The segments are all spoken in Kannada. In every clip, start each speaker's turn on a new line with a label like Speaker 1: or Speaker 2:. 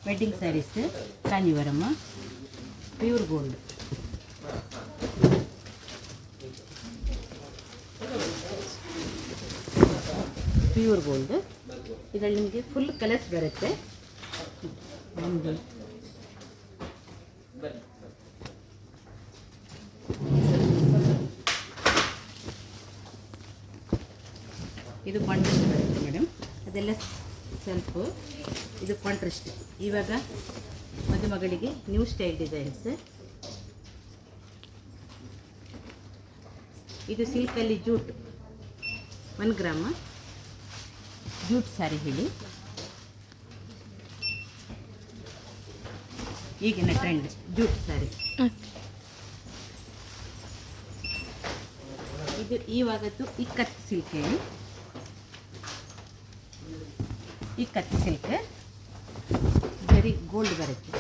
Speaker 1: Wedding sarees Kanjeevaram pure gold. Pure gold ಇದರಲ್ಲಿ ನಿಮಗೆ ಫುಲ್ ಕಲರ್ಸ್ ಬರುತ್ತೆ. ಇದು ಕಾಂಟ್ರಾಸ್ಟ್ ಬರುತ್ತೆ ಮೇಡಮ್, ಅದೆಲ್ಲ ಸ್ವಲ್ಪ ಇದು ಕಾಂಟ್ರಾಸ್ಟ್. ಇವಾಗ ಮದುಮಗಳಿಗೆ ನ್ಯೂ ಸ್ಟೈಲ್ ಡಿಸೈನ್ಸ್. ಇದು ಸಿಲ್ಕಲ್ಲಿ ಜೂಟ್ 1 ಗ್ರಾಮ ಜೂಟ್ ಸ್ಯಾರಿ ಹೇಳಿ, ಈಗಿನ ಟ್ರೆಂಡ್ ಜೂಟ್ ಸ್ಯಾರಿ. ಇದು ಇವಾಗದ್ದು ಇಕ್ಕತ್ ಸಿಲ್ಕ್ ಹೇಳಿ, ಇಕ್ಕತ್ ಸಿಲ್ಕ್ ಬರೀ ಗೋಲ್ಡ್ ಬರುತ್ತೆ.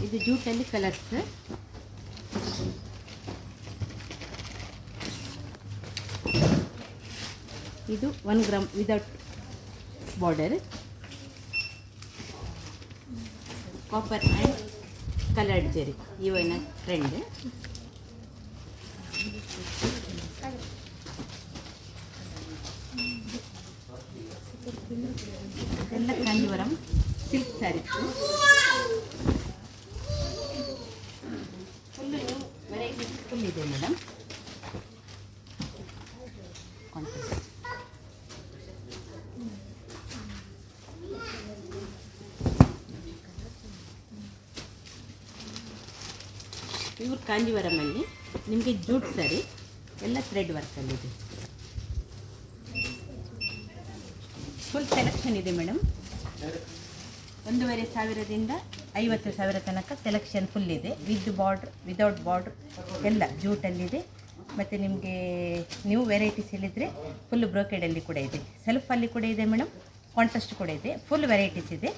Speaker 1: ಇದು ಜೂಟಲ್ಲಿ ಕಲರ್ಸ್. ಇದು 1 gram without border, copper and coloured zari ಇವನ ಟ್ರೆಂಡ್. ಎಲ್ಲ Kanjeevaram silk sarees. Full variety full ಇದೆ ಮೇಡಮ್. ಇವ್ರು ಕಾಂಜೀವರಮಲ್ಲಿ ನಿಮಗೆ ಜೂಟ್ ಸ್ಯಾರಿ ಎಲ್ಲ ಥ್ರೆಡ್ ವರ್ಕಲ್ಲಿದೆ. ಫುಲ್ ಸೆಲೆಕ್ಷನ್ ಇದೆ ಮೇಡಮ್. 1,500ದಿಂದ 50,000 ತನಕ ಸೆಲೆಕ್ಷನ್ ಫುಲ್ ಇದೆ. ವಿತ್ ಬಾರ್ಡ್ರ್ ವಿದೌಟ್ ಬಾರ್ಡ್ರ್ ಎಲ್ಲ ಜೂಟಲ್ಲಿದೆ. ಮತ್ತು ನಿಮಗೆ ನ್ಯೂ ವೆರೈಟೀಸ್ ಹೇಳಿದರೆ ಫುಲ್ ಬ್ರೋಕೆಡಲ್ಲಿ ಕೂಡ ಇದೆ, ಸೆಲ್ಫಲ್ಲಿ ಕೂಡ ಇದೆ ಮೇಡಮ್, ಕಾಂಟ್ರಾಸ್ಟ್ ಕೂಡ ಇದೆ. ಫುಲ್ ವೆರೈಟೀಸ್ ಇದೆ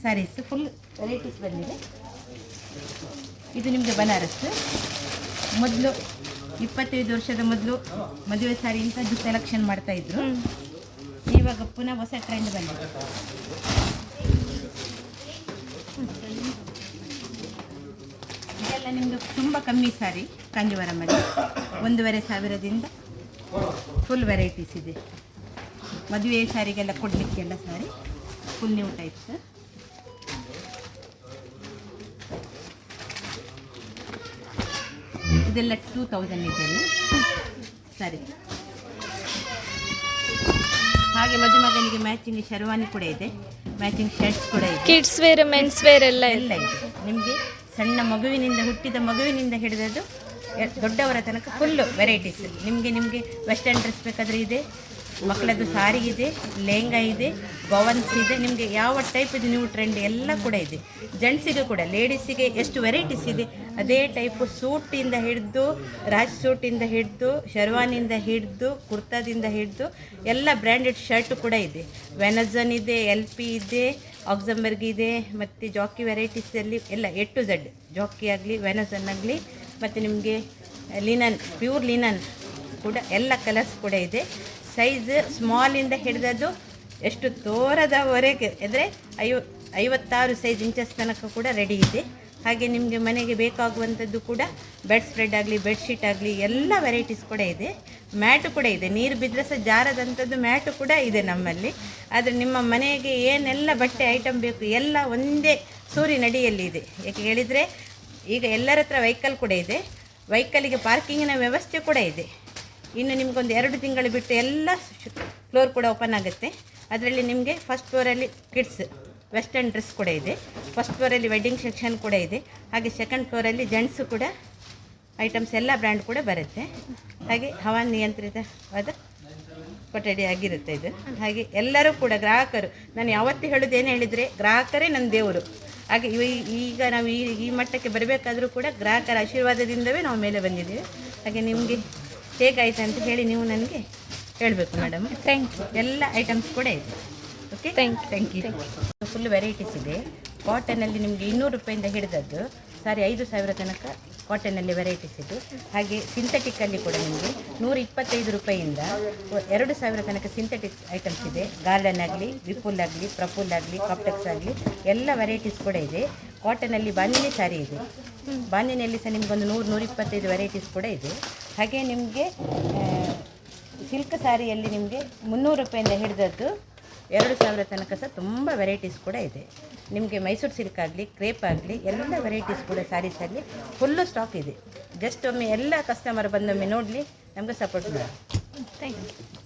Speaker 1: ಸ್ಯಾರೀಸ್, ಫುಲ್ ವೆರೈಟೀಸ್ ಬಂದಿದೆ. ಇದು ನಿಮಗೆ ಬನಾರಸ್. ಮೊದಲು 25 ವರ್ಷದ ಮೊದಲು ಮದುವೆ ಸ್ಯಾರಿ ಇಂಥದ್ದು ಸೆಲೆಕ್ಷನ್ ಮಾಡ್ತಾಯಿದ್ರು. ಇವಾಗ ಪುನಃ ಹೊಸ ಟ್ರೆಂಡ್ ಬಂದಿದೆ. ಇದೆಲ್ಲ ನಿಮ್ಮದು ತುಂಬ ಕಮ್ಮಿ ಸ್ಯಾರಿ ಕಾಂಜೀವರಮಲ್ಲಿ 1,500ದಿಂದ ಫುಲ್ ವೆರೈಟೀಸ್ ಇದೆ. ಮದುವೆ ಸ್ಯಾರಿಗೆಲ್ಲ ಕೊಡಲಿಕ್ಕೆಲ್ಲ ಸ್ಯಾರಿ ಫುಲ್ ನ್ಯೂ ಟೈಪ್ಸ್. ಇದೆಲ್ಲ 2000 ಇದೆಲ್ಲ ಸರಿ. ಹಾಗೆ ಮದುಮಗನಿಗೆ ಮ್ಯಾಚಿಂಗ್ ಶರ್ವಾನಿ ಕೂಡ ಇದೆ, ಮ್ಯಾಚಿಂಗ್ ಶರ್ಟ್ಸ್ ಕೂಡ ಇದೆ.
Speaker 2: ಕಿಡ್ಸ್ ವೇರ್ ಮೆನ್ಸ್ ವೇರ್ ಎಲ್ಲ
Speaker 1: ಇದೆ. ನಿಮಗೆ ಸಣ್ಣ ಮಗುವಿನಿಂದ ಹುಟ್ಟಿದ ಮಗುವಿನಿಂದ ಹಿಡಿದದ್ದು ದೊಡ್ಡವರ ತನಕ ಫುಲ್ಲು ವೆರೈಟೀಸ್. ನಿಮಗೆ ವೆಸ್ಟರ್ನ್ ಡ್ರೆಸ್ ಬೇಕಾದರೆ ಇದೆ, ಮಕ್ಕಳದ್ದು ಸಾರಿ ಇದೆ, ಲೆಹಂಗಾ ಇದೆ, ಗೌನ್ಸ್ ಇದೆ. ನಿಮಗೆ ಯಾವ ಟೈಪ್ ಇದು ನ್ಯೂ ಟ್ರೆಂಡ್ ಎಲ್ಲ ಕೂಡ ಇದೆ. ಜೆಂಟ್ಸಿಗೆ ಕೂಡ ಲೇಡೀಸಿಗೆ ಎಷ್ಟು ವೆರೈಟೀಸ್ ಇದೆ ಅದೇ ಟೈಪು ಸೂಟಿಂದ ಹಿಡಿದು ರಾಜ್ ಸೂಟಿಂದ ಹಿಡಿದು ಶರ್ವಾನಿಂದ ಹಿಡಿದು ಕುರ್ತಾದಿಂದ ಹಿಡಿದು ಎಲ್ಲ ಬ್ರ್ಯಾಂಡೆಡ್ ಶರ್ಟ್ ಕೂಡ ಇದೆ. ವೆನಜನ್ ಇದೆ, LP ಇದೆ, ಆಕ್ಸಂಬರ್ಗ್ ಇದೆ, ಮತ್ತು ಜಾಕಿ ವೆರೈಟೀಸಲ್ಲಿ ಎಲ್ಲ A to Z. ಜಾಕಿ ಆಗಲಿ ವೆನಜನ್ ಆಗಲಿ, ಮತ್ತು ನಿಮಗೆ ಲಿನನ್ ಪ್ಯೂರ್ ಲಿನನ್ ಕೂಡ ಎಲ್ಲ ಕಲರ್ಸ್ ಕೂಡ ಇದೆ. ಸೈಜ್ ಸ್ಮಾಲಿಂದ ಹಿಡಿದದ್ದು ಎಷ್ಟು ತೋರದವರೆಗೆ ಅಂದರೆ 56 ಸೈಜ್ ಇಂಚಸ್ ತನಕ ಕೂಡ ರೆಡಿ ಇದೆ. ಹಾಗೆ ನಿಮಗೆ ಮನೆಗೆ ಬೇಕಾಗುವಂಥದ್ದು ಕೂಡ ಬೆಡ್ ಸ್ಪ್ರೆಡ್ ಆಗಲಿ ಬೆಡ್ಶೀಟ್ ಆಗಲಿ ಎಲ್ಲ ವೆರೈಟೀಸ್ ಕೂಡ ಇದೆ. ಮ್ಯಾಟು ಕೂಡ ಇದೆ, ನೀರು ಬಿದ್ದರೆ ಸಹ ಜಾರದಂಥದ್ದು ಮ್ಯಾಟು ಕೂಡ ಇದೆ ನಮ್ಮಲ್ಲಿ. ಆದರೆ ನಿಮ್ಮ ಮನೆಗೆ ಏನೆಲ್ಲ ಬಟ್ಟೆ ಐಟಮ್ ಬೇಕು ಎಲ್ಲ ಒಂದೇ ಸೂರಿನಡಿಯಲ್ಲಿ ಇದೆ. ಏಕೆ ಹೇಳಿದರೆ ಈಗ ಎಲ್ಲರ ಹತ್ರ ವೆಹಿಕಲ್ ಕೂಡ ಇದೆ, ವೆಹಿಕಲಿಗೆ ಪಾರ್ಕಿಂಗಿನ ವ್ಯವಸ್ಥೆ ಕೂಡ ಇದೆ. ಇನ್ನು ನಿಮಗೊಂದು 2 ತಿಂಗಳು ಬಿಟ್ಟು ಎಲ್ಲ ಫ್ಲೋರ್ ಕೂಡ ಓಪನ್ ಆಗುತ್ತೆ. ಅದರಲ್ಲಿ ನಿಮಗೆ ಫಸ್ಟ್ ಫ್ಲೋರಲ್ಲಿ ಕಿಡ್ಸ್ ವೆಸ್ಟರ್ನ್ ಡ್ರೆಸ್ ಕೂಡ ಇದೆ, ಫಸ್ಟ್ ಫ್ಲೋರಲ್ಲಿ ವೆಡ್ಡಿಂಗ್ ಸೆಕ್ಷನ್ ಕೂಡ ಇದೆ. ಹಾಗೆ ಸೆಕೆಂಡ್ ಫ್ಲೋರಲ್ಲಿ ಜೆಂಟ್ಸು ಕೂಡ ಐಟಮ್ಸ್ ಎಲ್ಲ ಬ್ರ್ಯಾಂಡ್ ಕೂಡ ಬರುತ್ತೆ. ಹಾಗೆ ಹವಾನಿಯಂತ್ರಿತವಾದ ಕೊಠಡಿ ಆಗಿರುತ್ತೆ ಇದು. ಹಾಗೆ ಎಲ್ಲರೂ ಕೂಡ ಗ್ರಾಹಕರು, ನಾನು ಯಾವತ್ತೂ ಹೇಳೋದೇನು ಹೇಳಿದರೆ ಗ್ರಾಹಕರೇ ನನ್ನ ದೇವರು. ಹಾಗೆ ಈಗ ನಾವು ಈ ಮಟ್ಟಕ್ಕೆ ಬರಬೇಕಾದ್ರೂ ಕೂಡ ಗ್ರಾಹಕರ ಆಶೀರ್ವಾದದಿಂದವೇ ನಾವು ಮೇಲೆ ಬಂದಿದ್ದೀವಿ. ಹಾಗೆ ನಿಮಗೆ ಹೇಗಾಯ್ತು ಅಂತ ಹೇಳಿ ನೀವು ನನಗೆ ಹೇಳಬೇಕು ಮೇಡಮ್.
Speaker 2: Thank you.
Speaker 1: ಎಲ್ಲ ಐಟಮ್ಸ್ ಕೂಡ ಇದೆ. Okay, thank you. Full varieties ಇದೆ. ಕಾಟನಲ್ಲಿ ನಿಮಗೆ 200 ರೂಪಾಯಿಂದ ಹಿಡಿದದ್ದು ಸಾರಿ 5,000 ತನಕ ಕಾಟನಲ್ಲಿ ವೆರೈಟೀಸ್ ಇದು. ಹಾಗೆ ಸಿಂಥೆಟಿಕ್ಕಲ್ಲಿ ಕೂಡ ನಿಮಗೆ 125 ರೂಪಾಯಿಯಿಂದ 2,000 ತನಕ ಸಿಂಥೆಟಿಕ್ ಐಟಮ್ಸ್ ಇದೆ. ಗಾರ್ಡನ್ ಆಗಲಿ, ವಿಪುಲ್ ಆಗಲಿ, ಪ್ರಫುಲ್ ಆಗಲಿ, ಕಾಪ್ಟೆಕ್ಸ್ ಆಗಲಿ ಎಲ್ಲ ವೆರೈಟೀಸ್ ಕೂಡ ಇದೆ. ಕಾಟನಲ್ಲಿ ಬಾಂದಿನಿ ಸ್ಯಾರಿ ಇದೆ. ಬಾಂದಿನಿಯಲ್ಲಿ ಸಹ ನಿಮಗೊಂದು 100-125 ವೆರೈಟೀಸ್ ಕೂಡ ಇದೆ. ಹಾಗೆ ನಿಮಗೆ ಸಿಲ್ಕ್ ಸ್ಯಾರಿಯಲ್ಲಿ ನಿಮಗೆ 300 ರೂಪಾಯಿಂದ ಹಿಡಿದದ್ದು 2,000 ತನಕ ಸಹ ತುಂಬ ವೆರೈಟೀಸ್ ಕೂಡ ಇದೆ. ನಿಮಗೆ ಮೈಸೂರು ಸಿಲ್ಕ್ ಆಗಲಿ, ಕ್ರೇಪ್ ಆಗಲಿ ಎಲ್ಲ ವೆರೈಟೀಸ್ ಕೂಡ ಸ್ಯಾರೀಸಲ್ಲಿ ಫುಲ್ಲು ಸ್ಟಾಕ್ ಇದೆ. ಜಸ್ಟ್ ಒಮ್ಮೆ ಎಲ್ಲ ಕಸ್ಟಮರ್ ಬಂದೊಮ್ಮೆ ನೋಡಲಿ, ನಮಗೆ ಸಪೋರ್ಟ್ ಮಾಡಿ.
Speaker 2: Thank you.